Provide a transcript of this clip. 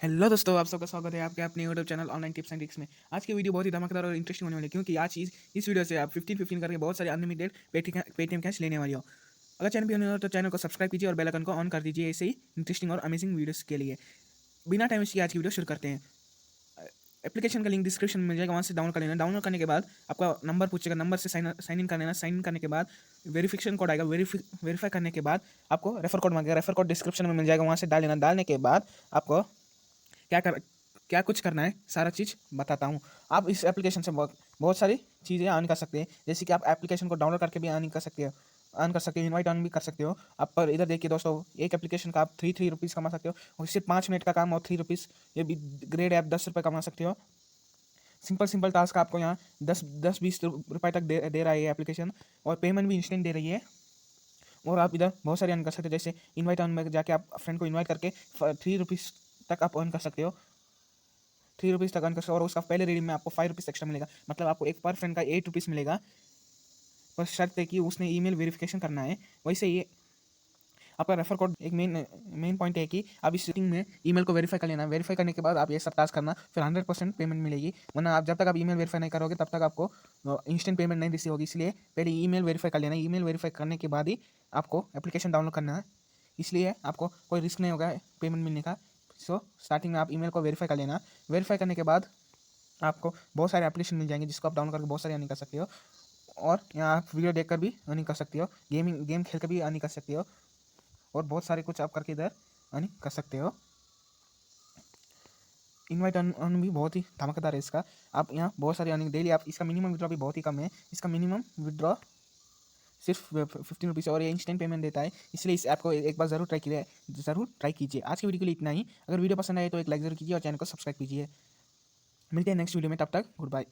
Hello दोस्तों, आप सबका स्वागत है आपके अपने YouTube channel online tips and tricks में। आज की वीडियो बहुत ही धमाकेदार और इंटरेस्टिंग होने वाली है, क्योंकि आज इस वीडियो से आप 15-15 करके बहुत सारे अनलिमिटेड पेटीएम कैश लेने वाली हो। अगर चैनल भी हो तो चैनल को सब्सक्राइब कीजिए और बेल आइकन को ऑन कर दीजिए ऐसे ही इंटरेस्टिंग और अमेजिंग वीडियोस के लिए। बिना टाइम वेस्ट किए आज की वीडियो शुरू करते हैं। एप्लीकेशन का लिंक डिस्क्रिप्शन में मिल जाएगा, वहाँ से डाउनलोड कर लेना। डाउनलोड करने के बाद आपका नंबर पूछेगा, नंबर से साइन इन कर लेना। साइन इन करने के बाद वेरिफिकेशन कोड आएगा, वेरीफाई करने के बाद आपको रेफर कोड मांगेगा। रेफर कोड डिस्क्रिप्शन में मिल जाएगा, वहाँ से डाल लेना। डालने के बाद आपको क्या कर क्या कुछ करना है सारा चीज़ बताता हूँ। आप इस एप्लीकेशन से बहुत सारी चीज़ें अर्न कर सकते हैं, जैसे कि आप एप्लीकेशन को डाउनलोड करके भी अर्न कर सकते हो, इनवाइट अर्न भी कर सकते हो। आप पर इधर देखिए दोस्तों, एक एप्लीकेशन का आप थ्री रुपीज़ कमा सकते हो, और सिर्फ 5 मिनट का काम और 3 रुपीज़। ये भी ग्रेड ऐप 10 रुपये कमा सकते हो। सिंपल सिंपल टास्क आपको यहाँ 10-20 रुपये तक दे रहा है ये एप्लीकेशन, और पेमेंट भी इंस्टेंट दे रही है। और आप इधर बहुत सारे अर्न कर सकते हो, जैसे इनवाइट अर्न में जाके आप फ्रेंड को इनवाइट करके 3 रुपीज़ तक आप अर्न कर सकते हो। 3 रुपीज़ तक अर्न कर सकते हो, और उसका पहले रीडिंग में आपको 5 रुपीज़ एक्स्ट्रा मिलेगा। मतलब आपको एक पर फ्रेंड का 8 रुपीज़ मिलेगा, पर शर्त है कि उसने ईमेल वेरिफिकेशन करना है। वैसे ये आपका रेफर कोड एक मेन पॉइंट है कि आप इस सेटिंग में ईमेल को वेरीफाई कर लेना। वेरीफाई करने के बाद आप ये सब टास्क करना, फिर 100% पेमेंट मिलेगी। वरना आप जब तक आप ईमेल वेरीफाई नहीं करोगे तब तक आपको इंस्टेंट पेमेंट नहीं रिसीव होगी। इसलिए पहले ईमेल वेरीफाई कर लेना। ईमेल वेरीफाई करने के बाद ही आपको एप्लीकेशन डाउनलोड करना है, इसलिए आपको कोई रिस्क नहीं होगा पेमेंट मिलने का। सो स्टार्टिंग में आप ईमेल को वेरीफाई कर लेना। वेरीफाई करने के बाद आपको बहुत सारे एप्लीकेशन मिल जाएंगे, जिसको आप डाउनलोड करके बहुत सारी अर्निंग कर सकते हो। और यहाँ आप वीडियो देखकर भी अर्निंग कर सकते हो, गेम खेल कर भी अर्निंग कर सकते हो, और बहुत सारे कुछ आप करके इधर अर्निंग कर सकते हो। इनवाइट अर्न भी बहुत ही धमाकेदार है इसका। आप यहाँ बहुत सारी अर्निंग डेली, आप इसका मिनिमम विड्रॉ भी बहुत ही कम है। इसका मिनिमम विड्रॉ सिर्फ 15 रुपीज़, और ये इंस्टेंट पेमेंट देता है। इसलिए इस ऐप को एक बार ज़रूर ट्राई कीजिए। आज की वीडियो के लिए इतना ही। अगर वीडियो पसंद आए तो एक लाइक जरूर कीजिए और चैनल को सब्सक्राइब कीजिए। मिलते हैं नेक्स्ट वीडियो में, तब तक गुड बाय।